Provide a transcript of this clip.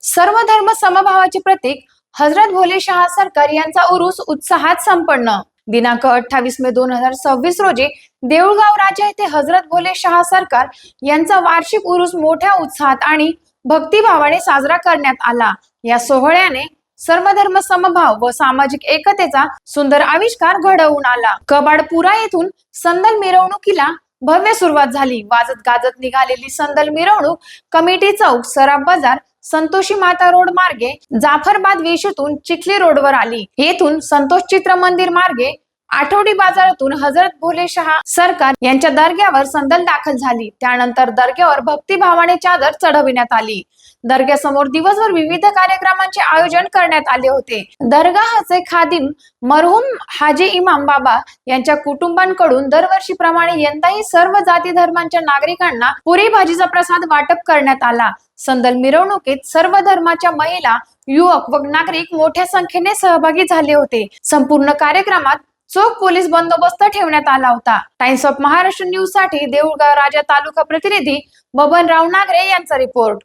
सर्व धर्म समभावाचे प्रतीक हजरत भोले शाह सरकार यांचा उरूस उत्साहात संपन्न. दिनांक 28 मे 2026 रोजी देऊळगाव राजा येथे हजरत भोले शाह सरकार यांचा वार्षिक उरूस मोठ्या उत्साहात आणि भक्तिभावाने साजरा करण्यात आला. या सोहळ्याने सर्व धर्म समभाव व सामाजिक एकतेचा सुंदर आविष्कार घडवून आला. कबाडपुरा येथून संदल मिरवणुकीला भव्य सुरुवात झाली. वाजत गाजत निघालेली संदल मिरवणूक कमिटी चौक, सराफ बाजार, संतोषी माता रोड मार्गे जाफराबाद वेशीतून चिखली रोडवर आली. येथून संतोष चित्र मंदिर मार्गे आठवडी बाजारातून हजरत भोले शाह सरकार यांच्या दर्ग्यावर संदल दाखल झाली. त्यानंतर दर्ग्यावर भक्तिभावाने चादर चढविण्यात आली. दर्ग्यासमोर दिवसभर विविध कार्यक्रमांचे आयोजन करण्यात आले होते. दरगाहचे खादिम मरहूम हाजी इमाम बाबा यांच्या कुटुंबांकडून दरवर्षीप्रमाणे यंदाही सर्व जाती धर्मांच्या नागरिकांना पुरी भाजीचा प्रसाद वाटप करण्यात आला. संदल मिरवणुकीत सर्व धर्माच्या महिला, युवक व नागरिक मोठ्या संख्येने सहभागी झाले होते. संपूर्ण कार्यक्रमात चोख पोलीस बंदोबस्त ठेवण्यात आला होता. टाइम्स ऑफ महाराष्ट्र न्यूज साठी देऊळगाव राजा तालुका प्रतिनिधी बबनराव नागरे यांचा रिपोर्ट.